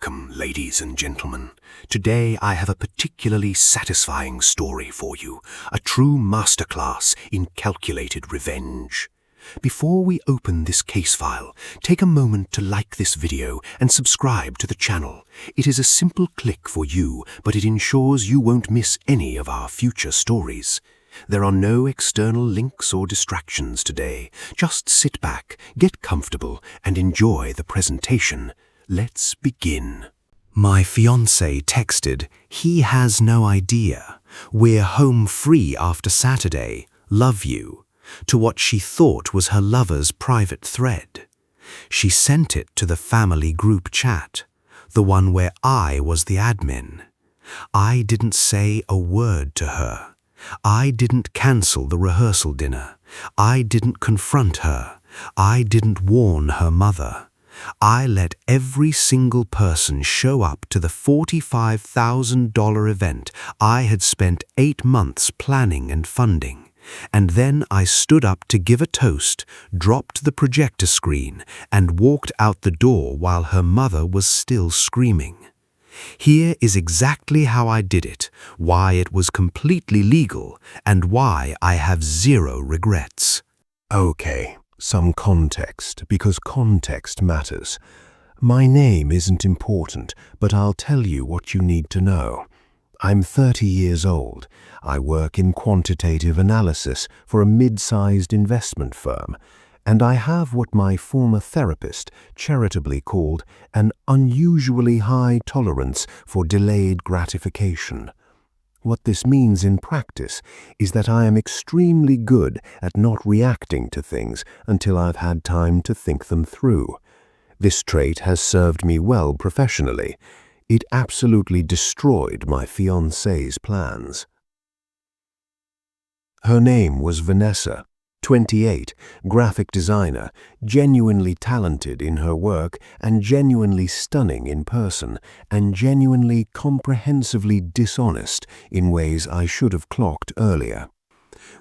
Welcome, ladies and gentlemen. Today I have a particularly satisfying story for you, a true masterclass in calculated revenge. Before we open this case file, take a moment to like this video and subscribe to the channel. It is a simple click for you, but it ensures you won't miss any of our future stories. There are no external links or distractions today. Just sit back, get comfortable, and enjoy the presentation. Let's begin. My fiancé texted, "He has no idea. We're home free after Saturday. Love you," to what she thought was her lover's private thread. She sent it to the family group chat, the one where I was the admin. I didn't say a word to her. I didn't cancel the rehearsal dinner. I didn't confront her. I didn't warn her mother. I let every single person show up to the $45,000 event I had spent 8 months planning and funding. And then I stood up to give a toast, dropped the projector screen, and walked out the door while her mother was still screaming. Here is exactly how I did it, why it was completely legal, and why I have zero regrets. Okay, some context, because context matters. My name isn't important, but I'll tell you what you need to know. I'm 30 years old. I work in quantitative analysis for a mid-sized investment firm, and I have what my former therapist charitably called an unusually high tolerance for delayed gratification. What this means in practice is that I am extremely good at not reacting to things until I've had time to think them through. This trait has served me well professionally. It absolutely destroyed my fiancée's plans. Her name was Vanessa, 28, graphic designer, genuinely talented in her work and genuinely stunning in person, and genuinely comprehensively dishonest in ways I should have clocked earlier.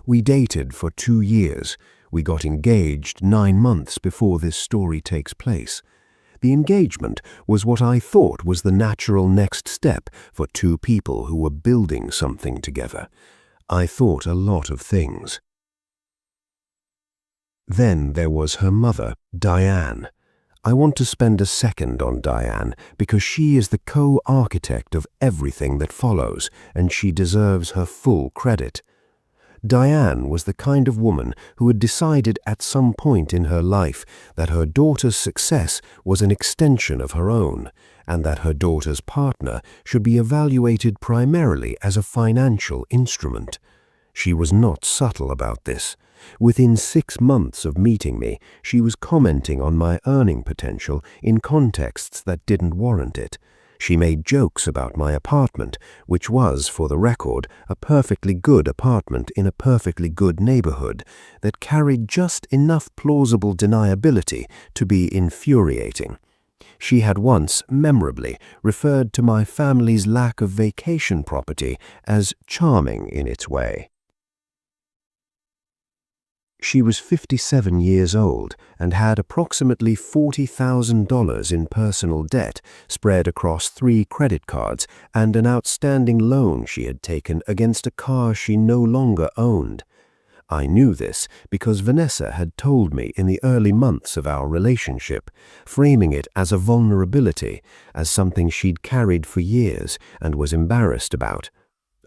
We dated for 2 years. We got engaged 9 months before this story takes place. The engagement was what I thought was the natural next step for two people who were building something together. I thought a lot of things. Then there was her mother, Diane. I want to spend a second on Diane because she is the co-architect of everything that follows, and she deserves her full credit. Diane was the kind of woman who had decided at some point in her life that her daughter's success was an extension of her own, and that her daughter's partner should be evaluated primarily as a financial instrument. She was not subtle about this. Within 6 months of meeting me, she was commenting on my earning potential in contexts that didn't warrant it. She made jokes about my apartment, which was, for the record, a perfectly good apartment in a perfectly good neighborhood that carried just enough plausible deniability to be infuriating. She had once, memorably, referred to my family's lack of vacation property as charming in its way. She was 57 years old and had approximately $40,000 in personal debt spread across 3 credit cards and an outstanding loan she had taken against a car she no longer owned. I knew this because Vanessa had told me in the early months of our relationship, framing it as a vulnerability, as something she'd carried for years and was embarrassed about.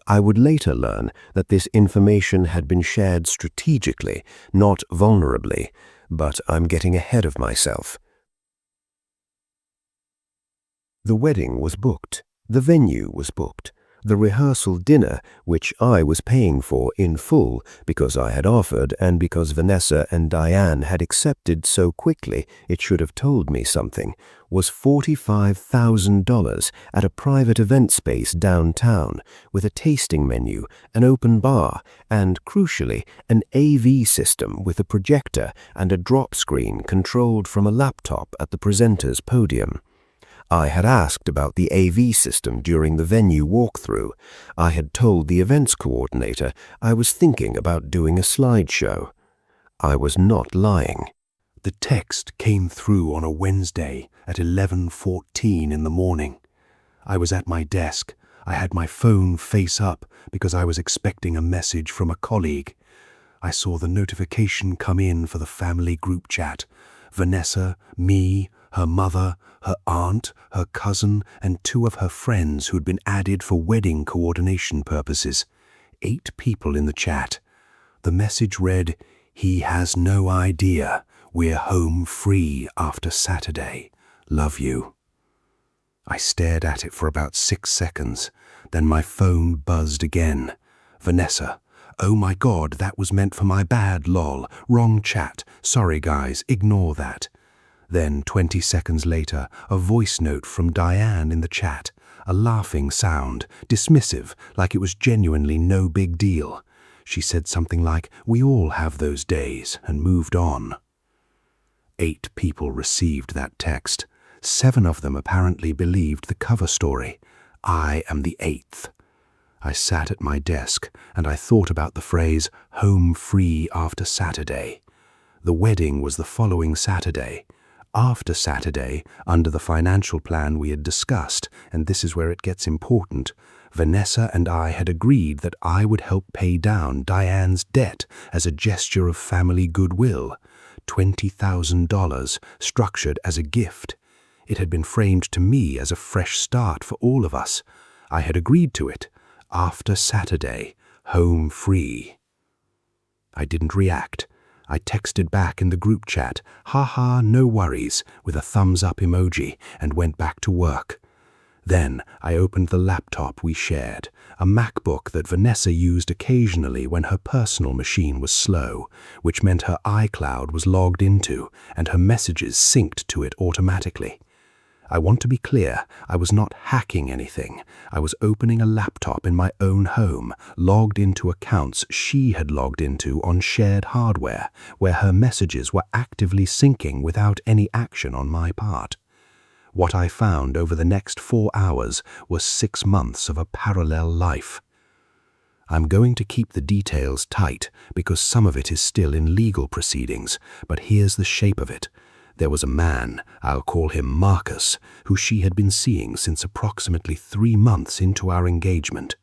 I would later learn that this information had been shared strategically, not vulnerably, but I'm getting ahead of myself. The wedding was booked. The venue was booked. The rehearsal dinner, which I was paying for in full because I had offered and because Vanessa and Diane had accepted so quickly it should have told me something, was $45,000 at a private event space downtown with a tasting menu, an open bar, and, crucially, an AV system with a projector and a drop screen controlled from a laptop at the presenter's podium. I had asked about the AV system during the venue walkthrough. I had told the events coordinator I was thinking about doing a slideshow. I was not lying. The text came through on a Wednesday at 11:14 in the morning. I was at my desk. I had my phone face up because I was expecting a message from a colleague. I saw the notification come in for the family group chat. Vanessa, me, her mother, her aunt, her cousin, and 2 of her friends who'd been added for wedding coordination purposes. 8 people in the chat. The message read, "He has no idea. We're home free after Saturday. Love you." I stared at it for about 6 seconds. Then my phone buzzed again. Vanessa. "Oh my God, that was meant for my bad, lol. Wrong chat. Sorry guys, ignore that." Then 20 seconds later, a voice note from Diane in the chat. A laughing sound, dismissive, like it was genuinely no big deal. She said something like, "We all have those days," and moved on. 8 people received that text. 7 of them apparently believed the cover story. I am the 8th. I sat at my desk and I thought about the phrase, "home free after Saturday." The wedding was the following Saturday. After Saturday, under the financial plan we had discussed, and this is where it gets important, Vanessa and I had agreed that I would help pay down Diane's debt as a gesture of family goodwill. $20,000 structured as a gift. It had been framed to me as a fresh start for all of us. I had agreed to it. After Saturday, home free. I didn't react. I texted back in the group chat, "Haha, no worries," with a thumbs up emoji, and went back to work. Then I opened the laptop we shared, a MacBook that Vanessa used occasionally when her personal machine was slow, which meant her iCloud was logged into and her messages synced to it automatically. I want to be clear, I was not hacking anything. I was opening a laptop in my own home, logged into accounts she had logged into on shared hardware, where her messages were actively syncing without any action on my part. What I found over the next 4 hours was 6 months of a parallel life. I'm going to keep the details tight because some of it is still in legal proceedings, but here's the shape of it. There was a man, I'll call him Marcus, who she had been seeing since approximately 3 months into our engagement.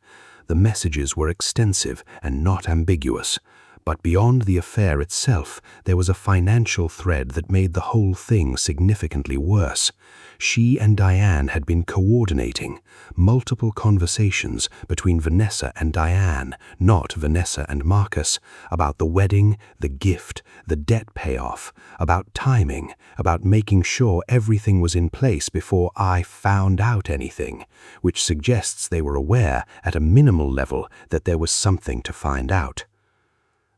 The messages were extensive and not ambiguous, but beyond the affair itself, there was a financial thread that made the whole thing significantly worse. She and Diane had been coordinating multiple conversations between Vanessa and Diane, not Vanessa and Marcus, about the wedding, the gift, the debt payoff, about timing, about making sure everything was in place before I found out anything, which suggests they were aware at a minimal level that there was something to find out.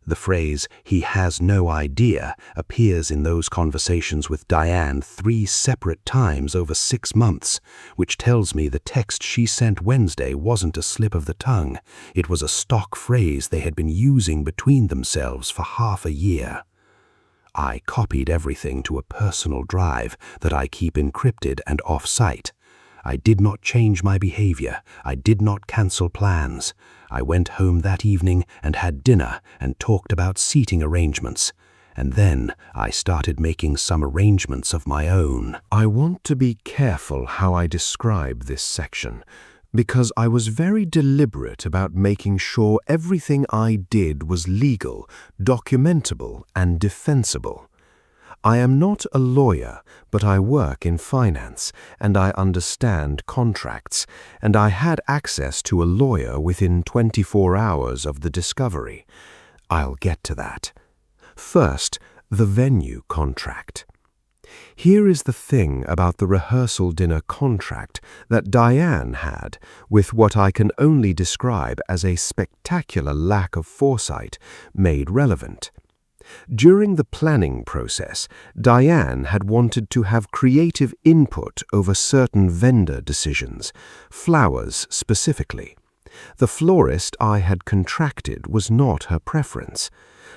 The phrase, "he has no idea," appears in those conversations with Diane 3 separate times over 6 months, which tells me the text she sent Wednesday wasn't a slip of the tongue. It was a stock phrase they had been using between themselves for half a year. I copied everything to a personal drive that I keep encrypted and off-site. I did not change my behavior. I did not cancel plans. I went home that evening and had dinner and talked about seating arrangements. And then I started making some arrangements of my own. I want to be careful how I describe this section, because I was very deliberate about making sure everything I did was legal, documentable, and defensible. I am not a lawyer, but I work in finance, and I understand contracts, and I had access to a lawyer within 24 hours of the discovery. I'll get to that. First, the venue contract. Here is the thing about the rehearsal dinner contract that Diane had with what I can only describe as a spectacular lack of foresight made relevant. During the planning process, Diane had wanted to have creative input over certain vendor decisions, flowers specifically. The florist I had contracted was not her preference.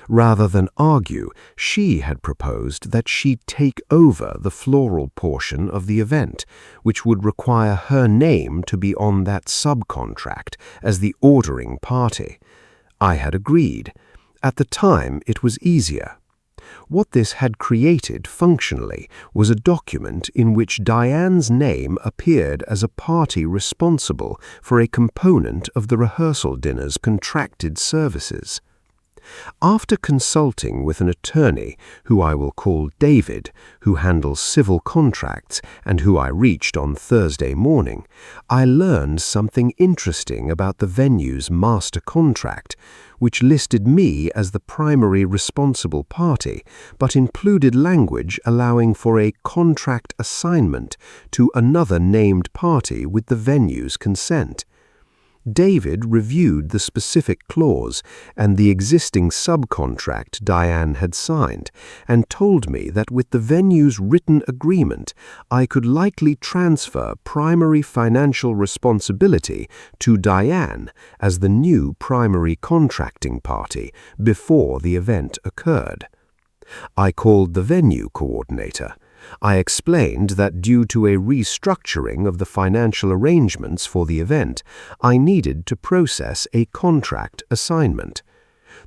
Rather than argue, she had proposed that she take over the floral portion of the event, which would require her name to be on that subcontract as the ordering party. I had agreed. At the time, it was easier. What this had created functionally was a document in which Diane's name appeared as a party responsible for a component of the rehearsal dinner's contracted services. After consulting with an attorney, who I will call David, who handles civil contracts and who I reached on Thursday morning, I learned something interesting about the venue's master contract, which listed me as the primary responsible party, but included language allowing for a contract assignment to another named party with the venue's consent. David reviewed the specific clause and the existing subcontract Diane had signed and told me that with the venue's written agreement, I could likely transfer primary financial responsibility to Diane as the new primary contracting party before the event occurred. I called the venue coordinator. I explained that due to a restructuring of the financial arrangements for the event, I needed to process a contract assignment.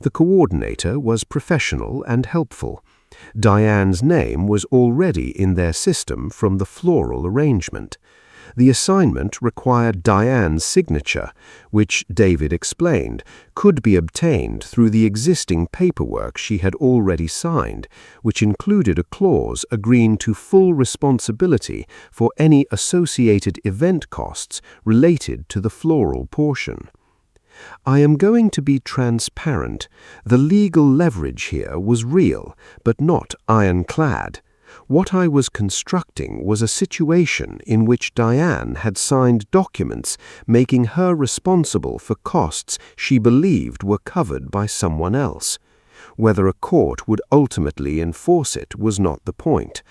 The coordinator was professional and helpful. Diane's name was already in their system from the floral arrangement. The assignment required Diane's signature, which, David explained, could be obtained through the existing paperwork she had already signed, which included a clause agreeing to full responsibility for any associated event costs related to the floral portion. I am going to be transparent. The legal leverage here was real, but not ironclad. What I was constructing was a situation in which Diane had signed documents making her responsible for costs she believed were covered by someone else. Whether a court would ultimately enforce it was not the point.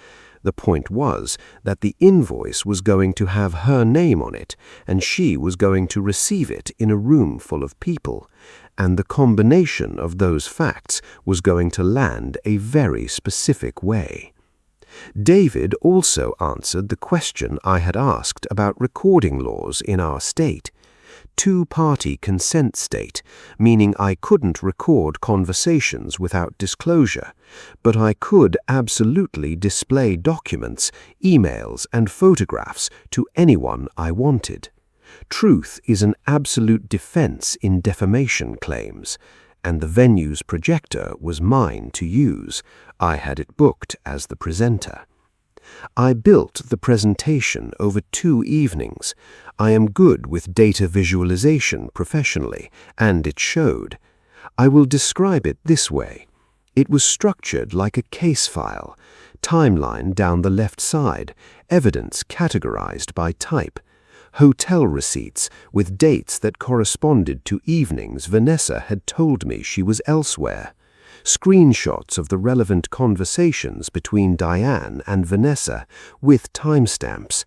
The point was that the invoice was going to have her name on it, and she was going to receive it in a room full of people, and the combination of those facts was going to land a very specific way. David also answered the question I had asked about recording laws in our state. Two-party consent state, meaning I couldn't record conversations without disclosure, but I could absolutely display documents, emails, and photographs to anyone I wanted. Truth is an absolute defense in defamation claims, and the venue's projector was mine to use. I had it booked as the presenter. I built the presentation over 2 evenings. I am good with data visualization professionally, and it showed. I will describe it this way. It was structured like a case file, timeline down the left side, evidence categorized by type, hotel receipts with dates that corresponded to evenings Vanessa had told me she was elsewhere, screenshots of the relevant conversations between Diane and Vanessa with timestamps,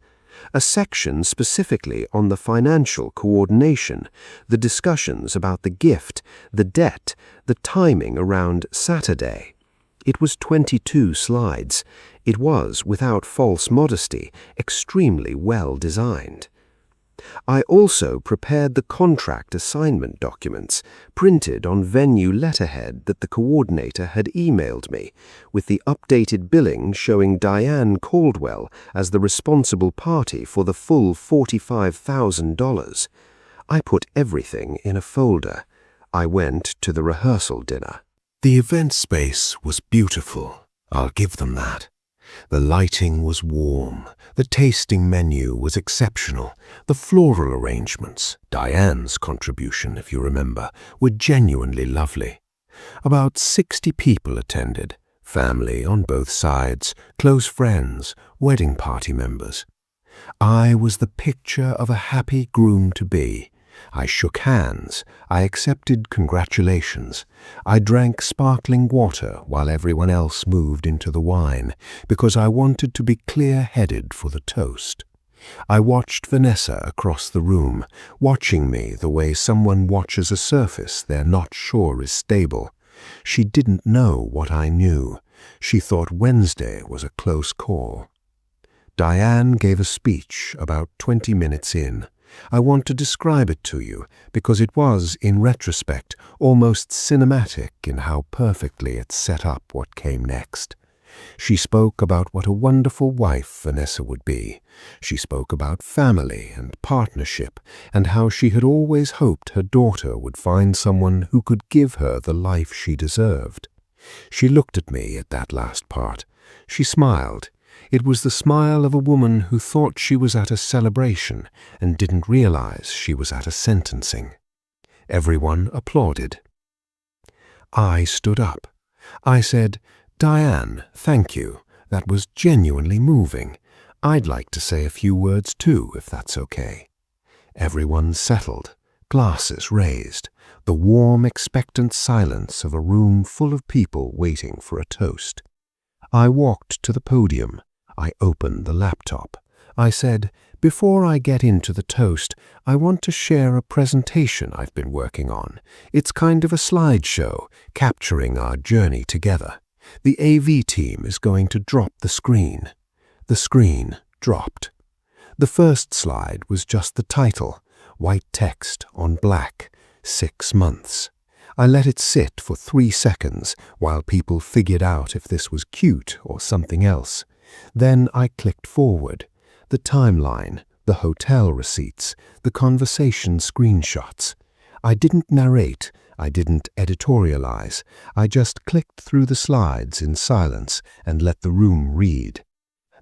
a section specifically on the financial coordination, the discussions about the gift, the debt, the timing around Saturday. It was 22 slides. It was, without false modesty, extremely well designed. I also prepared the contract assignment documents, printed on venue letterhead that the coordinator had emailed me, with the updated billing showing Diane Caldwell as the responsible party for the full $45,000. I put everything in a folder. I went to the rehearsal dinner. The event space was beautiful. I'll give them that. The lighting was warm, the tasting menu was exceptional, the floral arrangements, Diane's contribution if you remember, were genuinely lovely. About 60 people attended, family on both sides, close friends, wedding party members. I was the picture of a happy groom-to-be. I shook hands, I accepted congratulations, I drank sparkling water while everyone else moved into the wine, because I wanted to be clear-headed for the toast. I watched Vanessa across the room, watching me the way someone watches a surface they're not sure is stable. She didn't know what I knew. She thought Wednesday was a close call. Diane gave a speech about 20 minutes in. I want to describe it to you because it was, in retrospect, almost cinematic in how perfectly it set up what came next. She spoke about what a wonderful wife Vanessa would be. She spoke about family and partnership and how she had always hoped her daughter would find someone who could give her the life she deserved. She looked at me at that last part. She smiled. It was the smile of a woman who thought she was at a celebration and didn't realize she was at a sentencing. Everyone applauded. I stood up. I said, "Diane, thank you. That was genuinely moving. I'd like to say a few words too, if that's okay." Everyone settled, glasses raised, the warm, expectant silence of a room full of people waiting for a toast. I walked to the podium. I opened the laptop. I said, "Before I get into the toast, I want to share a presentation I've been working on. It's kind of a slideshow, capturing our journey together. The AV team is going to drop the screen." The screen dropped. The first slide was just the title, white text on black, 6 months. I let it sit for 3 seconds while people figured out if this was cute or something else. Then I clicked forward. The timeline, the hotel receipts, the conversation screenshots. I didn't narrate. I didn't editorialize. I just clicked through the slides in silence and let the room read.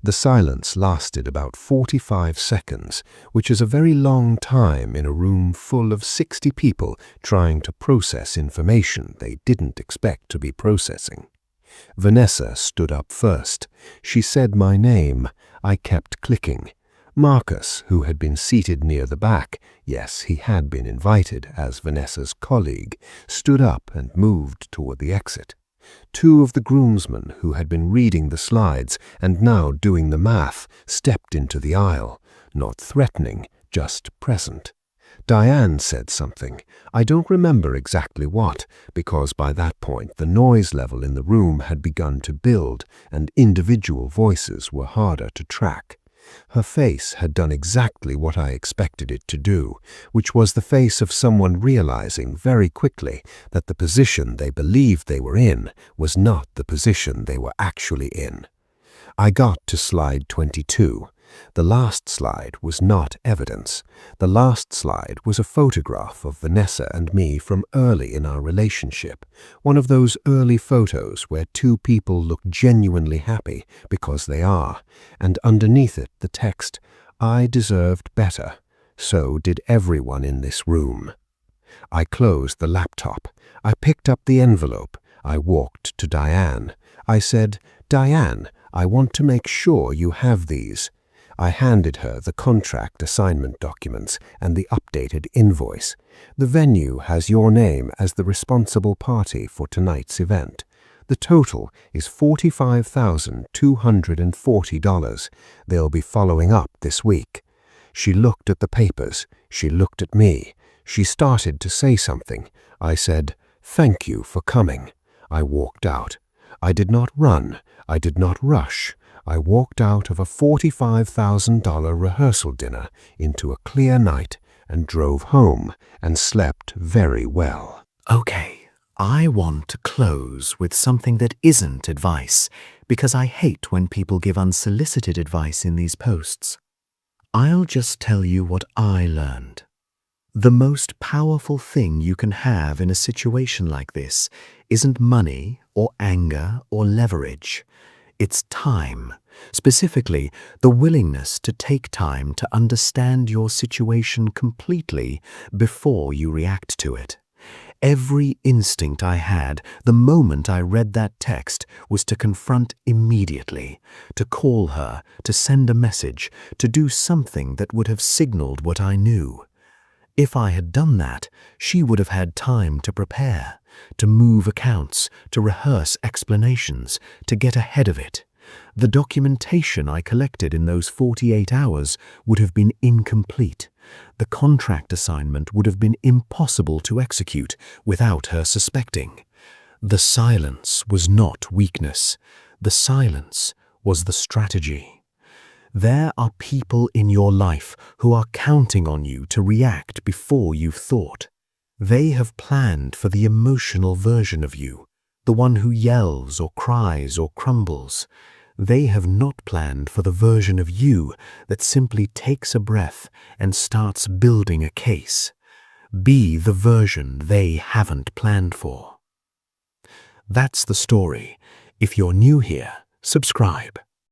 The silence lasted about 45 seconds, which is a very long time in a room full of 60 people trying to process information they didn't expect to be processing. Vanessa stood up first. She said my name. I kept clicking. Marcus, who had been seated near the back, yes, he had been invited as Vanessa's colleague, stood up and moved toward the exit. 2 of the groomsmen who had been reading the slides and now doing the math stepped into the aisle, not threatening, just present. Diane said something. I don't remember exactly what, because by that point the noise level in the room had begun to build and individual voices were harder to track. Her face had done exactly what I expected it to do, which was the face of someone realizing very quickly that the position they believed they were in was not the position they were actually in. I got to slide 22. The last slide was not evidence. The last slide was a photograph of Vanessa and me from early in our relationship, one of those early photos where 2 people look genuinely happy because they are, and underneath it the text, "I deserved better. So did everyone in this room." I closed the laptop. I picked up the envelope. I walked to Diane. I said, "Diane, I want to make sure you have these." I handed her the contract assignment documents and the updated invoice. The venue has your name as the responsible party for tonight's event. The total is $45,240. They'll be following up this week. She looked at the papers. She looked at me. She started to say something. I said, "Thank you for coming." I walked out. I did not run. I did not rush. I walked out of a $45,000 rehearsal dinner into a clear night and drove home and slept very well. Okay, I want to close with something that isn't advice, because I hate when people give unsolicited advice in these posts. I'll just tell you what I learned. The most powerful thing you can have in a situation like this isn't money or anger or leverage. It's time, specifically the willingness to take time to understand your situation completely before you react to it. Every instinct I had the moment I read that text was to confront immediately, to call her, to send a message, to do something that would have signaled what I knew. If I had done that, she would have had time to prepare, to move accounts, to rehearse explanations, to get ahead of it. The documentation I collected in those 48 hours would have been incomplete. The contract assignment would have been impossible to execute without her suspecting. The silence was not weakness. The silence was the strategy. There are people in your life who are counting on you to react before you've thought. They have planned for the emotional version of you, the one who yells or cries or crumbles. They have not planned for the version of you that simply takes a breath and starts building a case. Be the version they haven't planned for. That's the story. If you're new here, subscribe.